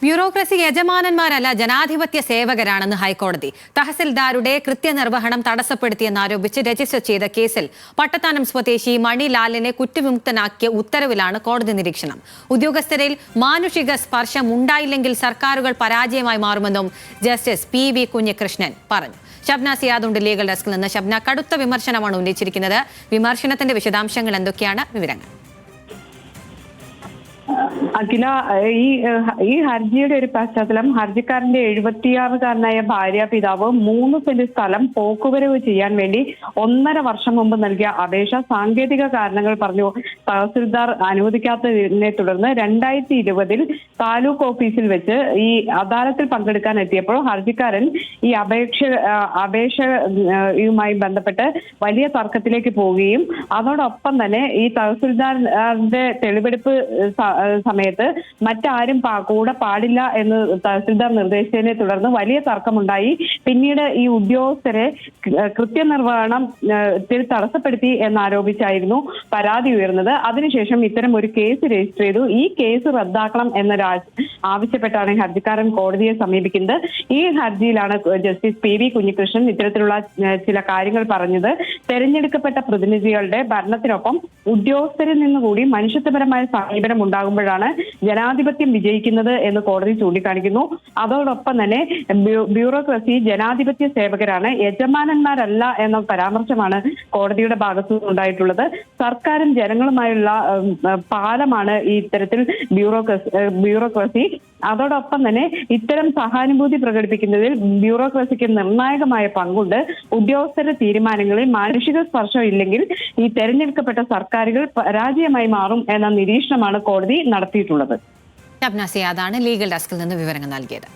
Bureaucracy യജമാനന്മാരല്ല, ജനാധിപത്യ സേവകരാണെന്ന് ഹൈക്കോടതി. തഹസിൽദാരുടെ കൃത്യനിർവഹണം തടസ്സപ്പെടുത്തിയെന്നാരോപിച്ച് register ചെയ്ത കേസിൽ പട്ടത്താനം സ്വദേശി മണിലാലിനെ കുറ്റവിമുക്തനാക്കിയ ഉത്തരവിലാണ് കോടതി നിരീക്ഷണം. ഉദ്യോഗസ്ഥരിൽ മാനുഷിക സ്പർശം ഉണ്ടായില്ലെങ്കിൽ സർക്കാരുകൾ പരാജയമായി മാറുമെന്നും ജസ്റ്റിസ് PV കുഞ്ഞികൃഷ്ണൻ പറഞ്ഞു. ഷബ്ന സിയാദുണ്ട് ലീഗൽ ഡെസ്കിൽ നിന്ന്. ഷബ്ന, കടുത്ത വിമർശനമാണ് ഉന്നയിച്ചിരിക്കുന്നത്. വിമർശനത്തിന്റെ വിശദാംശങ്ങൾ എന്തൊക്കെയാണ്? വിവരങ്ങൾ. അഖില, ഈ ഹർജിയുടെ ഒരു പശ്ചാത്തലം, ഹർജിക്കാരന്റെ 76-കാരനായ ഭാര്യ പിതാവ് 3 സെന്റ് സ്ഥലം പോക്കുവരവ് ചെയ്യാൻ വേണ്ടി 1.5 വർഷം മുമ്പ് നൽകിയ അപേക്ഷ സാങ്കേതിക കാരണങ്ങൾ പറഞ്ഞു തഹസിൽദാർ അനുവദിക്കാത്തതിനെ തുടർന്ന് 2020-ൽ താലൂക്ക് ഓഫീസിൽ വെച്ച് ഈ അദാലത്തിൽ പങ്കെടുക്കാൻ എത്തിയപ്പോൾ ഹർജിക്കാരൻ ഈ അപേക്ഷയുമായി ബന്ധപ്പെട്ട് വലിയ തർക്കത്തിലേക്ക് പോവുകയും അതോടൊപ്പം തന്നെ ഈ തഹസിൽദാറിന്റെ തെളിവെടുപ്പ് സമയത്ത് മറ്റാരും കൂടെ പാടില്ല എന്ന് തഹസിൽദാർ നിർദ്ദേശിച്ചതിനെ തുടർന്ന് വലിയ തർക്കമുണ്ടായി. പിന്നീട് ഈ ഉദ്യോഗസ്ഥരെ കൃത്യനിർവഹണത്തിൽ തടസ്സപ്പെടുത്തി എന്നാരോപിച്ചായിരുന്നു പരാതി ഉയർന്നത്. അതിനുശേഷം ഇത്തരം ഒരു കേസ് രജിസ്റ്റർ ചെയ്തു. ഈ കേസ് റദ്ദാക്കണം എന്നൊരു ആവശ്യപ്പെട്ടാണ് ഹർജിക്കാരൻ കോടതിയെ സമീപിക്കുന്നത്. ഈ ഹർജിയിലാണ് ജസ്റ്റിസ് PV കുഞ്ഞികൃഷ്ണൻ ഇത്തരത്തിലുള്ള ചില കാര്യങ്ങൾ പറഞ്ഞത്. തെരഞ്ഞെടുക്കപ്പെട്ട പ്രതിനിധികളുടെ ഭരണത്തിനൊപ്പം ഉദ്യോഗസ്ഥരിൽ നിന്നുകൂടി മനുഷ്യത്വപരമായ സമീപനം ഉണ്ടാകുമ്പോഴാണ് ജനാധിപത്യം വിജയിക്കുന്നത് എന്ന് കോടതി ചൂണ്ടിക്കാണിക്കുന്നു. അതോടൊപ്പം തന്നെ ബ്യൂറോക്രസി ജനാധിപത്യ സേവകരാണ്, യജമാനന്മാരല്ല എന്ന പരാമർശമാണ് കോടതിയുടെ ഭാഗത്തു നിന്നുണ്ടായിട്ടുള്ളത്. സർക്കാരും ജനങ്ങളുമായുള്ള പാലമാണ് ഈ ഇത്തരത്തിൽ ബ്യൂറോക്രസി. അതോടൊപ്പം തന്നെ ഇത്തരം സഹാനുഭൂതി പ്രകടിപ്പിക്കുന്നതിൽ ബ്യൂറോക്രസിക്ക് നിർണായകമായ പങ്കുണ്ട്. ഉദ്യോഗസ്ഥരുടെ തീരുമാനങ്ങളിൽ മാനുഷിക സ്പർശം ഇല്ലെങ്കിൽ ഈ തെരഞ്ഞെടുക്കപ്പെട്ട സർക്കാരുകൾ പരാജയമായി മാറും എന്ന നിരീക്ഷണമാണ് കോടതി നടത്തിയിട്ടുള്ളത്. ഷബ്ന സിയാദാണ് ലീഗൽ ഡെസ്കിൽ നിന്ന് വിവരങ്ങൾ നൽകിയത്.